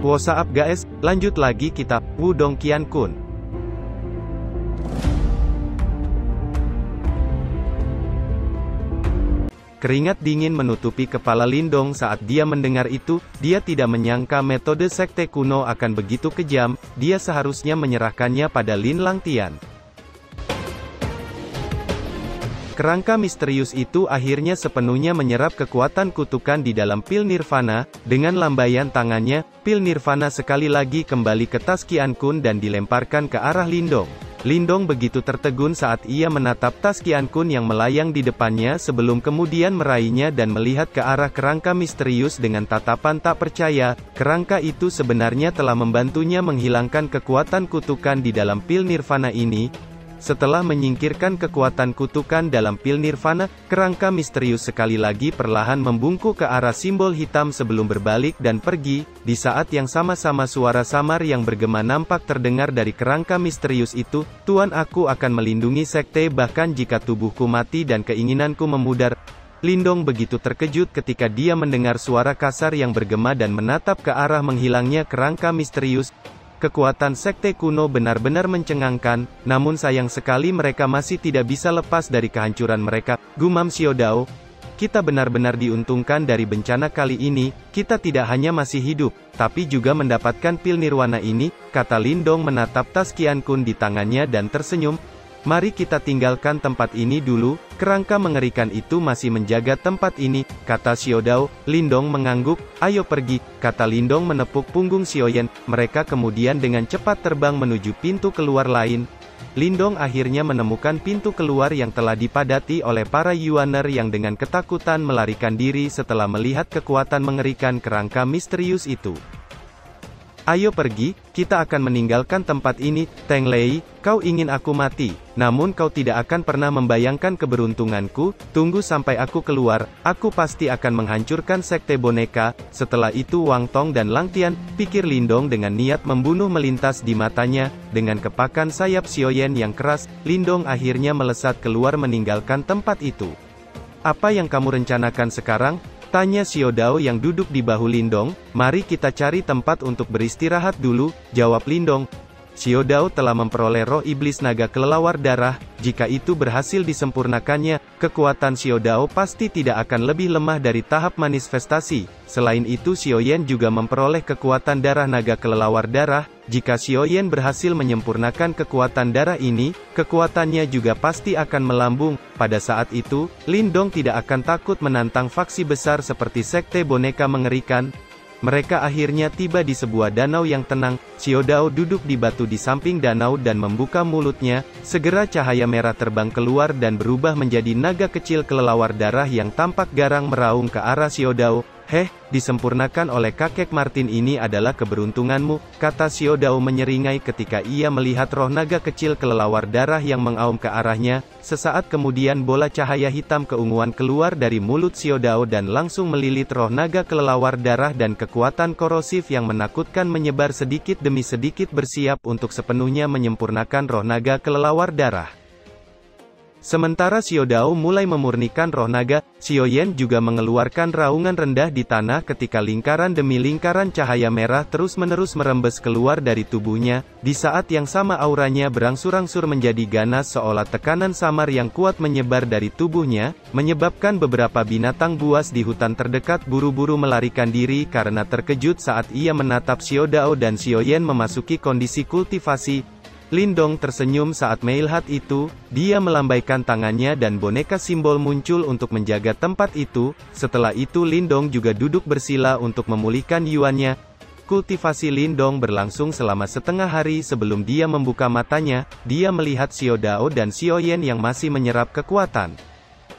What's up guys, lanjut lagi kita, Wudong Qiankun. Keringat dingin menutupi kepala Lindong saat dia mendengar itu. Dia tidak menyangka metode sekte kuno akan begitu kejam. Dia seharusnya menyerahkannya pada Lin Langtian. Kerangka misterius itu akhirnya sepenuhnya menyerap kekuatan kutukan di dalam pil nirvana. Dengan lambaian tangannya, pil nirvana sekali lagi kembali ke tas Qiankun dan dilemparkan ke arah Lindong. Lindong begitu tertegun saat ia menatap tas Qiankun yang melayang di depannya sebelum kemudian meraihnya dan melihat ke arah kerangka misterius dengan tatapan tak percaya. Kerangka itu sebenarnya telah membantunya menghilangkan kekuatan kutukan di dalam pil nirvana ini. Setelah menyingkirkan kekuatan kutukan dalam pil nirvana, kerangka misterius sekali lagi perlahan membungkuk ke arah simbol hitam sebelum berbalik dan pergi. Di saat yang sama-sama suara samar yang bergema nampak terdengar dari kerangka misterius itu, "Tuan, aku akan melindungi sekte bahkan jika tubuhku mati dan keinginanku memudar." Lindong begitu terkejut ketika dia mendengar suara kasar yang bergema dan menatap ke arah menghilangnya kerangka misterius. Kekuatan sekte kuno benar-benar mencengangkan, namun sayang sekali mereka masih tidak bisa lepas dari kehancuran mereka, gumam Xiao Dao. Kita benar-benar diuntungkan dari bencana kali ini, kita tidak hanya masih hidup, tapi juga mendapatkan pil nirwana ini, kata Lindong menatap tas Qiankun di tangannya dan tersenyum. Mari kita tinggalkan tempat ini dulu, kerangka mengerikan itu masih menjaga tempat ini, kata Xiao Dao. Lindong mengangguk, ayo pergi, kata Lindong menepuk punggung Xiaoyan. Mereka kemudian dengan cepat terbang menuju pintu keluar lain. Lindong akhirnya menemukan pintu keluar yang telah dipadati oleh para Yuaner yang dengan ketakutan melarikan diri setelah melihat kekuatan mengerikan kerangka misterius itu. Ayo pergi, kita akan meninggalkan tempat ini. Teng Lei, kau ingin aku mati, namun kau tidak akan pernah membayangkan keberuntunganku. Tunggu sampai aku keluar, aku pasti akan menghancurkan sekte boneka. Setelah itu Wang Tong dan Langtian, pikir Lindong dengan niat membunuh melintas di matanya. Dengan kepakan sayap Xiaoyan yang keras, Lindong akhirnya melesat keluar meninggalkan tempat itu. Apa yang kamu rencanakan sekarang? Tanya Xiao Dao yang duduk di bahu Lindong. Mari kita cari tempat untuk beristirahat dulu, jawab Lindong. Xiao Dao telah memperoleh roh iblis naga kelelawar darah. Jika itu berhasil disempurnakannya, kekuatan Xiao Dao pasti tidak akan lebih lemah dari tahap manifestasi. Selain itu Xiaoyan juga memperoleh kekuatan darah naga kelelawar darah. Jika Xiaoyan berhasil menyempurnakan kekuatan darah ini, kekuatannya juga pasti akan melambung. Pada saat itu, Lindong tidak akan takut menantang faksi besar seperti sekte boneka mengerikan. Mereka akhirnya tiba di sebuah danau yang tenang. Xiao Dao duduk di batu di samping danau dan membuka mulutnya. Segera cahaya merah terbang keluar dan berubah menjadi naga kecil kelelawar darah yang tampak garang meraung ke arah Xiao Dao. Heh, disempurnakan oleh kakek Martin, ini adalah keberuntunganmu, kata Xiao Dao menyeringai ketika ia melihat roh naga kecil kelelawar darah yang mengaum ke arahnya. Sesaat kemudian bola cahaya hitam keunguan keluar dari mulut Xiao Dao dan langsung melilit roh naga kelelawar darah dan kekuatan korosif yang menakutkan menyebar sedikit demi sedikit bersiap untuk sepenuhnya menyempurnakan roh naga kelelawar darah. Sementara Xiao Dao mulai memurnikan roh naga, Xiaoyan juga mengeluarkan raungan rendah di tanah ketika lingkaran demi lingkaran cahaya merah terus-menerus merembes keluar dari tubuhnya. Di saat yang sama auranya berangsur-angsur menjadi ganas seolah tekanan samar yang kuat menyebar dari tubuhnya, menyebabkan beberapa binatang buas di hutan terdekat buru-buru melarikan diri karena terkejut saat ia menatap Xiao Dao dan Xiaoyan memasuki kondisi kultivasi. Lindong tersenyum saat melihat itu. Dia melambaikan tangannya dan boneka simbol muncul untuk menjaga tempat itu. Setelah itu Lindong juga duduk bersila untuk memulihkan yuannya. Kultivasi Lindong berlangsung selama setengah hari sebelum dia membuka matanya. Dia melihat Xiao Dao dan Xiaoyan yang masih menyerap kekuatan.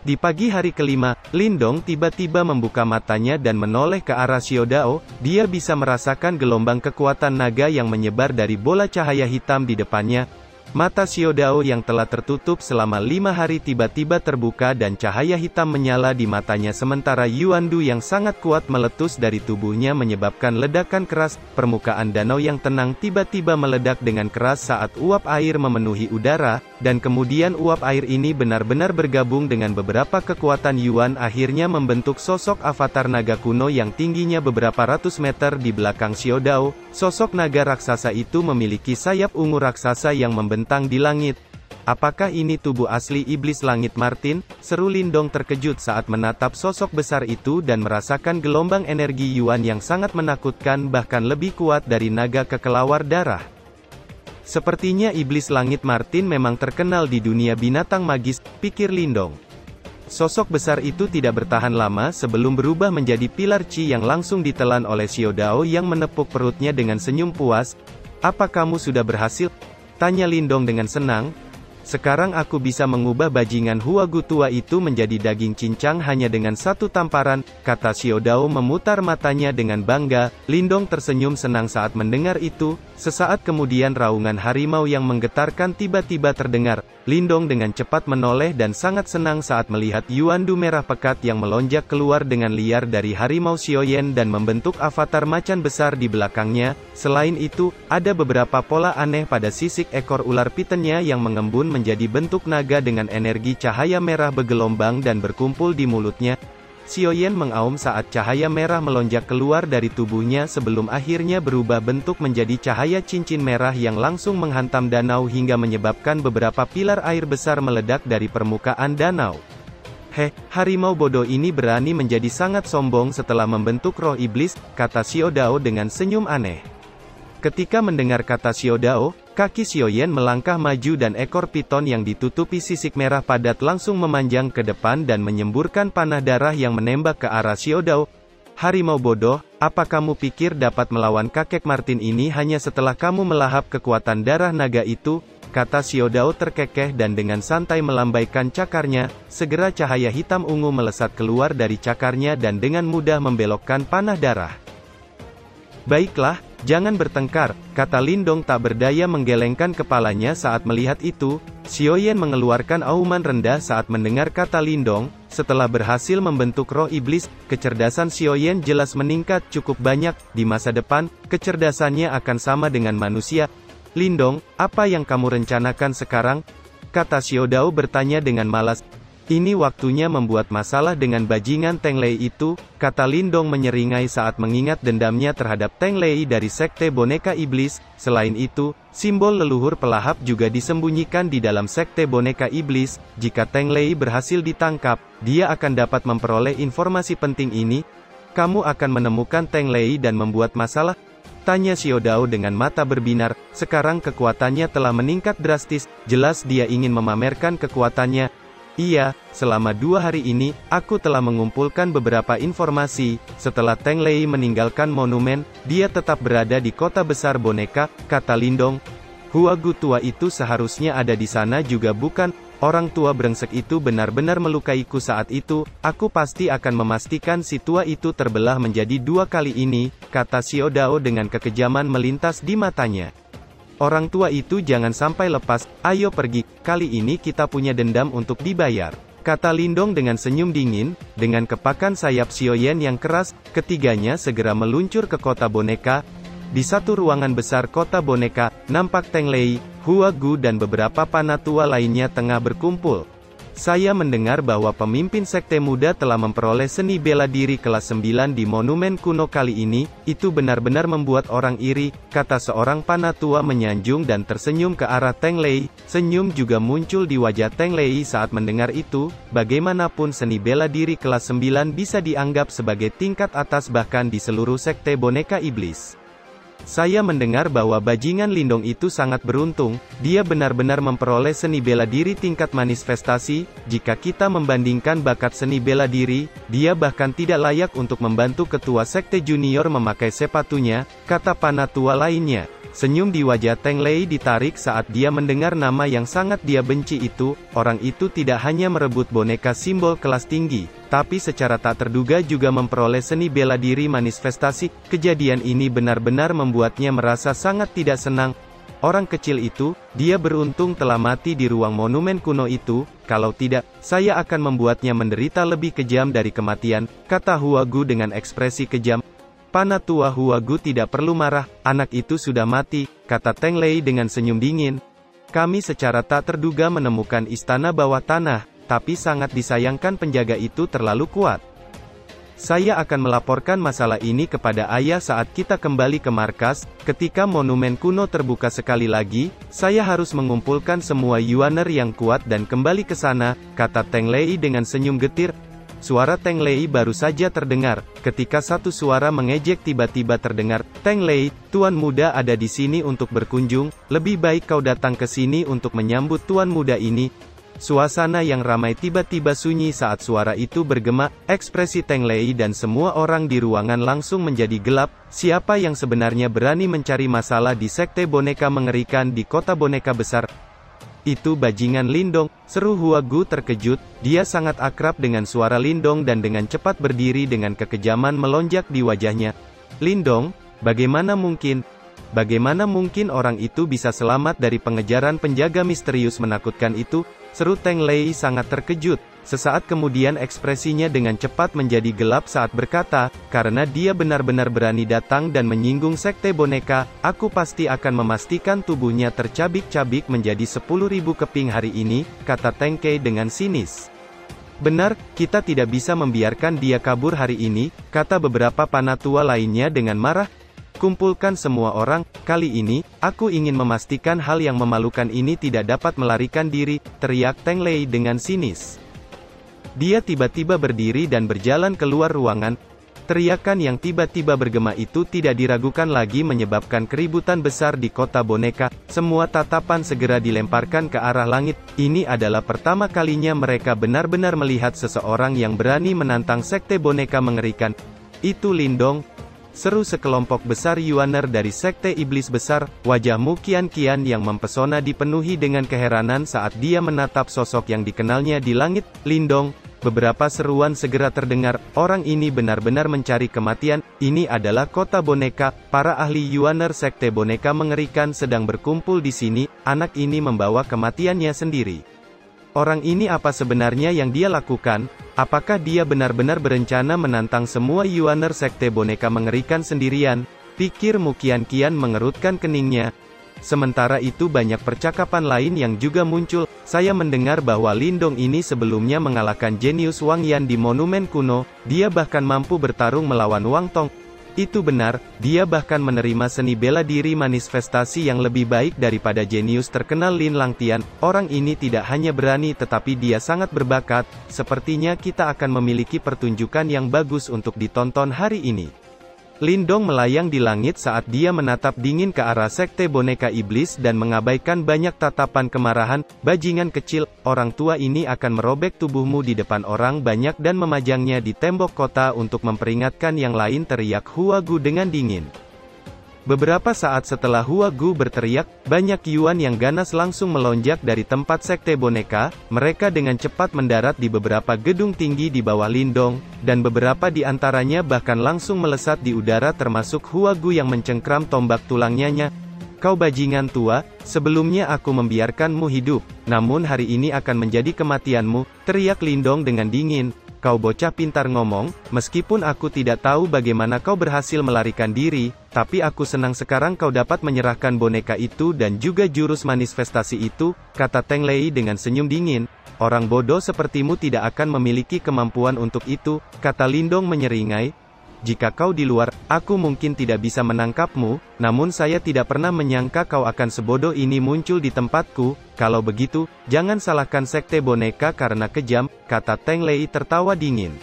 Di pagi hari kelima, Lindong tiba-tiba membuka matanya dan menoleh ke arah Xiao Dao. Dia bisa merasakan gelombang kekuatan naga yang menyebar dari bola cahaya hitam di depannya. Mata Xiao Dao yang telah tertutup selama 5 hari tiba-tiba terbuka dan cahaya hitam menyala di matanya sementara Yuandu yang sangat kuat meletus dari tubuhnya menyebabkan ledakan keras. Permukaan danau yang tenang tiba-tiba meledak dengan keras saat uap air memenuhi udara. dan kemudian uap air ini benar-benar bergabung dengan beberapa kekuatan Yuan akhirnya membentuk sosok avatar naga kuno yang tingginya beberapa ratus meter di belakang Xiao. Sosok naga raksasa itu memiliki sayap ungu raksasa yang membentang di langit. Apakah ini tubuh asli iblis langit Martin? Seru Lindong terkejut saat menatap sosok besar itu dan merasakan gelombang energi Yuan yang sangat menakutkan bahkan lebih kuat dari naga kekelawar darah. Sepertinya iblis langit Martin memang terkenal di dunia binatang magis, pikir Lindong. Sosok besar itu tidak bertahan lama sebelum berubah menjadi pilar Qi yang langsung ditelan oleh Xiao yang menepuk perutnya dengan senyum puas. Apa kamu sudah berhasil? Tanya Lindong dengan senang. Sekarang aku bisa mengubah bajingan Huagu tua itu menjadi daging cincang hanya dengan satu tamparan, kata Xiao memutar matanya dengan bangga. Lindong tersenyum senang saat mendengar itu. Sesaat kemudian raungan harimau yang menggetarkan tiba-tiba terdengar. Lindong dengan cepat menoleh dan sangat senang saat melihat Yuandu merah pekat yang melonjak keluar dengan liar dari harimau Xiaoyan dan membentuk avatar macan besar di belakangnya. Selain itu, ada beberapa pola aneh pada sisik ekor ular pitonnya yang mengembun menjadi bentuk naga dengan energi cahaya merah bergelombang dan berkumpul di mulutnya. Xiaoyan mengaum saat cahaya merah melonjak keluar dari tubuhnya sebelum akhirnya berubah bentuk menjadi cahaya cincin merah yang langsung menghantam danau hingga menyebabkan beberapa pilar air besar meledak dari permukaan danau. Harimau bodoh ini berani menjadi sangat sombong setelah membentuk roh iblis, kata Xiao dengan senyum aneh. Ketika mendengar kata Xiao, kaki Xiaoyan melangkah maju dan ekor piton yang ditutupi sisik merah padat langsung memanjang ke depan dan menyemburkan panah darah yang menembak ke arah Xiao. Harimau bodoh, apa kamu pikir dapat melawan kakek Martin ini hanya setelah kamu melahap kekuatan darah naga itu? Kata Xiao terkekeh dan dengan santai melambaikan cakarnya, segera cahaya hitam ungu melesat keluar dari cakarnya dan dengan mudah membelokkan panah darah. Baiklah, jangan bertengkar, kata Lindong tak berdaya menggelengkan kepalanya saat melihat itu. Xiaoyan mengeluarkan auman rendah saat mendengar kata Lindong. Setelah berhasil membentuk roh iblis, kecerdasan Xiaoyan jelas meningkat cukup banyak. Di masa depan, kecerdasannya akan sama dengan manusia. Lindong, apa yang kamu rencanakan sekarang? Kata Xiao bertanya dengan malas. Ini waktunya membuat masalah dengan bajingan Teng Lei itu, kata Lindong menyeringai saat mengingat dendamnya terhadap Teng Lei dari Sekte Boneka Iblis. Selain itu, simbol leluhur pelahap juga disembunyikan di dalam Sekte Boneka Iblis. Jika Teng Lei berhasil ditangkap, dia akan dapat memperoleh informasi penting ini. Kamu akan menemukan Teng Lei dan membuat masalah? Tanya Xiao dengan mata berbinar. Sekarang kekuatannya telah meningkat drastis, jelas dia ingin memamerkan kekuatannya. Iya, selama 2 hari ini, aku telah mengumpulkan beberapa informasi. Setelah Teng Lei meninggalkan monumen, dia tetap berada di kota besar boneka, kata Lindong. Huagu tua itu seharusnya ada di sana juga bukan? Orang tua brengsek itu benar-benar melukaiku saat itu. Aku pasti akan memastikan si tua itu terbelah menjadi 2 kali ini, kata Xiao dengan kekejaman melintas di matanya. Orang tua itu jangan sampai lepas, ayo pergi, kali ini kita punya dendam untuk dibayar. Kata Lindong dengan senyum dingin, dengan kepakan sayap Xiaoyan yang keras, ketiganya segera meluncur ke kota boneka. Di satu ruangan besar kota boneka, nampak Teng Lei, Huagu dan beberapa panatua lainnya tengah berkumpul. Saya mendengar bahwa pemimpin sekte muda telah memperoleh seni bela diri kelas 9 di monumen kuno kali ini, itu benar-benar membuat orang iri, kata seorang panatua menyanjung dan tersenyum ke arah Teng Lei. Senyum juga muncul di wajah Teng Lei saat mendengar itu. Bagaimanapun seni bela diri kelas 9 bisa dianggap sebagai tingkat atas bahkan di seluruh sekte boneka iblis. Saya mendengar bahwa bajingan Lindong itu sangat beruntung, dia benar-benar memperoleh seni bela diri tingkat manifestasi. Jika kita membandingkan bakat seni bela diri, dia bahkan tidak layak untuk membantu ketua sekte junior memakai sepatunya, kata panatua lainnya. Senyum di wajah Teng Lei ditarik saat dia mendengar nama yang sangat dia benci itu. Orang itu tidak hanya merebut boneka simbol kelas tinggi, tapi secara tak terduga juga memperoleh seni bela diri manifestasi. Kejadian ini benar-benar membuatnya merasa sangat tidak senang. Orang kecil itu, dia beruntung telah mati di ruang monumen kuno itu, kalau tidak, saya akan membuatnya menderita lebih kejam dari kematian, kata Huagu dengan ekspresi kejam. Panatua Huagu tidak perlu marah, anak itu sudah mati, kata Teng Lei dengan senyum dingin. Kami secara tak terduga menemukan istana bawah tanah, tapi sangat disayangkan penjaga itu terlalu kuat. Saya akan melaporkan masalah ini kepada ayah saat kita kembali ke markas. Ketika monumen kuno terbuka sekali lagi, saya harus mengumpulkan semua Yuaner yang kuat dan kembali ke sana, kata Teng Lei dengan senyum getir. Suara Teng Lei baru saja terdengar, ketika satu suara mengejek tiba-tiba terdengar. Teng Lei, tuan muda ada di sini untuk berkunjung, lebih baik kau datang ke sini untuk menyambut tuan muda ini. Suasana yang ramai tiba-tiba sunyi saat suara itu bergema, ekspresi Teng Lei dan semua orang di ruangan langsung menjadi gelap. Siapa yang sebenarnya berani mencari masalah di sekte boneka mengerikan di kota boneka besar? Itu bajingan Lindong, seru Hua Gu terkejut. Dia sangat akrab dengan suara Lindong dan dengan cepat berdiri dengan kekejaman melonjak di wajahnya. Lindong, bagaimana mungkin? Bagaimana mungkin orang itu bisa selamat dari pengejaran penjaga misterius menakutkan itu? Seru Teng Lei sangat terkejut. Sesaat kemudian ekspresinya dengan cepat menjadi gelap saat berkata, karena dia benar-benar berani datang dan menyinggung sekte boneka, aku pasti akan memastikan tubuhnya tercabik-cabik menjadi 10.000 keping hari ini, kata Teng Kei dengan sinis. Benar, kita tidak bisa membiarkan dia kabur hari ini, kata beberapa panatua lainnya dengan marah. Kumpulkan semua orang, kali ini, aku ingin memastikan hal yang memalukan ini tidak dapat melarikan diri, teriak Teng Lei dengan sinis. Dia tiba-tiba berdiri dan berjalan keluar ruangan. Teriakan yang tiba-tiba bergema itu tidak diragukan lagi menyebabkan keributan besar di kota boneka. Semua tatapan segera dilemparkan ke arah langit. Ini adalah pertama kalinya mereka benar-benar melihat seseorang yang berani menantang sekte boneka mengerikan. Itu Lindong. Seru sekelompok besar Yuaner dari sekte iblis besar. Wajah Mu Qian yang mempesona dipenuhi dengan keheranan saat dia menatap sosok yang dikenalnya di langit. Lindong. Beberapa seruan segera terdengar. Orang ini benar-benar mencari kematian. Ini adalah kota boneka. Para ahli Yuaner sekte boneka mengerikan sedang berkumpul di sini. Anak ini membawa kematiannya sendiri. Orang ini apa sebenarnya yang dia lakukan? Apakah dia benar-benar berencana menantang semua Yuaner sekte boneka mengerikan sendirian? Pikir Mu Qian mengerutkan keningnya. Sementara itu banyak percakapan lain yang juga muncul. Saya mendengar bahwa Lindong ini sebelumnya mengalahkan jenius Wang Yan di monumen kuno. Dia bahkan mampu bertarung melawan Wang Tong. Itu benar, dia bahkan menerima seni bela diri manifestasi yang lebih baik daripada jenius terkenal Lin Langtian. Orang ini tidak hanya berani tetapi dia sangat berbakat. Sepertinya kita akan memiliki pertunjukan yang bagus untuk ditonton hari ini. Lindong melayang di langit saat dia menatap dingin ke arah sekte boneka iblis dan mengabaikan banyak tatapan kemarahan. Bajingan kecil, orang tua ini akan merobek tubuhmu di depan orang banyak dan memajangnya di tembok kota untuk memperingatkan yang lain, teriak Hua Gu dengan dingin. Beberapa saat setelah Hua Gu berteriak, banyak Yuan yang ganas langsung melonjak dari tempat sekte boneka. Mereka dengan cepat mendarat di beberapa gedung tinggi di bawah Lindong, dan beberapa di antaranya bahkan langsung melesat di udara termasuk Hua Gu yang mencengkram tombak tulangnya. Kau bajingan tua, sebelumnya aku membiarkanmu hidup, namun hari ini akan menjadi kematianmu, teriak Lindong dengan dingin. Kau bocah pintar ngomong, meskipun aku tidak tahu bagaimana kau berhasil melarikan diri, tapi aku senang sekarang kau dapat menyerahkan boneka itu dan juga jurus manifestasi itu, kata Teng Lei dengan senyum dingin. Orang bodoh sepertimu tidak akan memiliki kemampuan untuk itu, kata Lindong menyeringai. Jika kau di luar, aku mungkin tidak bisa menangkapmu, namun saya tidak pernah menyangka kau akan sebodoh ini muncul di tempatku. Kalau begitu, jangan salahkan sekte boneka karena kejam, kata Teng Lei tertawa dingin.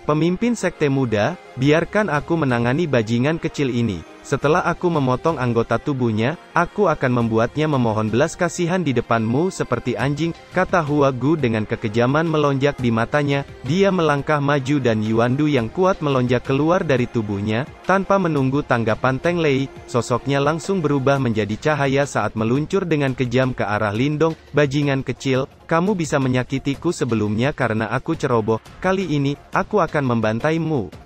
Pemimpin sekte muda, biarkan aku menangani bajingan kecil ini. Setelah aku memotong anggota tubuhnya, aku akan membuatnya memohon belas kasihan di depanmu seperti anjing, kata Hua Gu dengan kekejaman melonjak di matanya. Dia melangkah maju dan Yuandu yang kuat melonjak keluar dari tubuhnya. Tanpa menunggu tanggapan Teng Lei, sosoknya langsung berubah menjadi cahaya saat meluncur dengan kejam ke arah Lindong. Bajingan kecil, kamu bisa menyakitiku sebelumnya karena aku ceroboh, kali ini, aku akan membantaimu.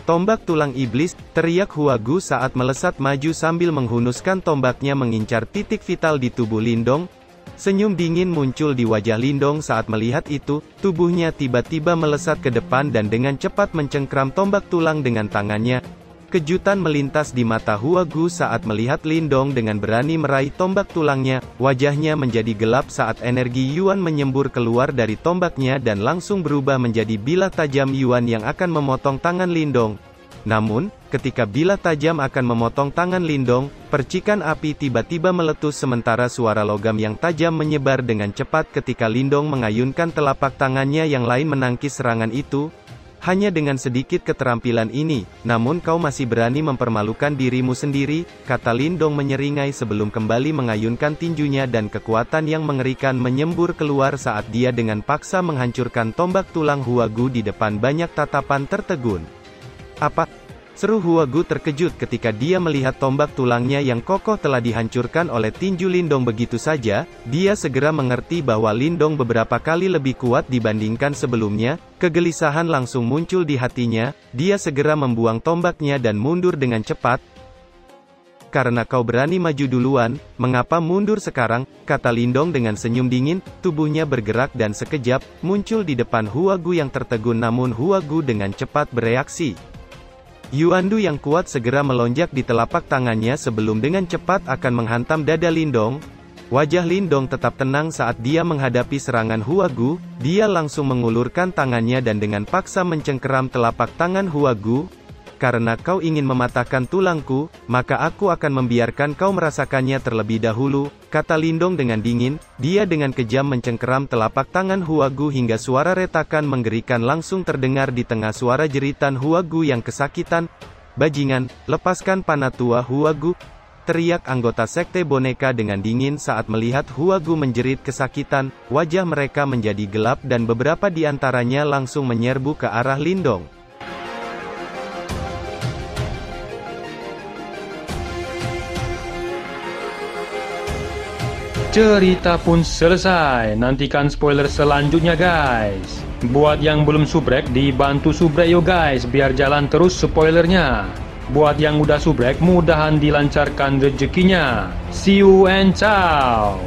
Tombak tulang iblis, teriak Hua Gu saat melesat maju sambil menghunuskan tombaknya mengincar titik vital di tubuh Lindong. Senyum dingin muncul di wajah Lindong saat melihat itu, tubuhnya tiba-tiba melesat ke depan dan dengan cepat mencengkram tombak tulang dengan tangannya. Kejutan melintas di mata Huagu saat melihat Lindong dengan berani meraih tombak tulangnya. Wajahnya menjadi gelap saat energi Yuan menyembur keluar dari tombaknya dan langsung berubah menjadi bilah tajam Yuan yang akan memotong tangan Lindong. Namun, ketika bilah tajam akan memotong tangan Lindong, percikan api tiba-tiba meletus sementara suara logam yang tajam menyebar dengan cepat ketika Lindong mengayunkan telapak tangannya yang lain menangkis serangan itu. Hanya dengan sedikit keterampilan ini, namun kau masih berani mempermalukan dirimu sendiri, kata Lindong menyeringai sebelum kembali mengayunkan tinjunya dan kekuatan yang mengerikan menyembur keluar saat dia dengan paksa menghancurkan tombak tulang Huagu di depan banyak tatapan tertegun. Apa? Seru Huagu terkejut ketika dia melihat tombak tulangnya yang kokoh telah dihancurkan oleh tinju Lindong begitu saja. Dia segera mengerti bahwa Lindong beberapa kali lebih kuat dibandingkan sebelumnya. Kegelisahan langsung muncul di hatinya. Dia segera membuang tombaknya dan mundur dengan cepat. Karena kau berani maju duluan, mengapa mundur sekarang, kata Lindong dengan senyum dingin. Tubuhnya bergerak dan sekejap, muncul di depan Huagu yang tertegun namun Huagu dengan cepat bereaksi. Yuandu yang kuat segera melonjak di telapak tangannya sebelum dengan cepat akan menghantam dada Lindong. Wajah Lindong tetap tenang saat dia menghadapi serangan Huagu. Dia langsung mengulurkan tangannya dan dengan paksa mencengkeram telapak tangan Huagu. Karena kau ingin mematahkan tulangku, maka aku akan membiarkan kau merasakannya terlebih dahulu, kata Lindong dengan dingin. Dia dengan kejam mencengkeram telapak tangan Huagu hingga suara retakan menggerikan langsung terdengar di tengah suara jeritan Huagu yang kesakitan. Bajingan, lepaskan panah tua Huagu, teriak anggota sekte boneka dengan dingin saat melihat Huagu menjerit kesakitan. Wajah mereka menjadi gelap dan beberapa di antaranya langsung menyerbu ke arah Lindong. Cerita pun selesai, nantikan spoiler selanjutnya guys. Buat yang belum subrek, dibantu subrek yo guys, biar jalan terus spoilernya. Buat yang udah subrek, mudahan dilancarkan rezekinya. See you and ciao.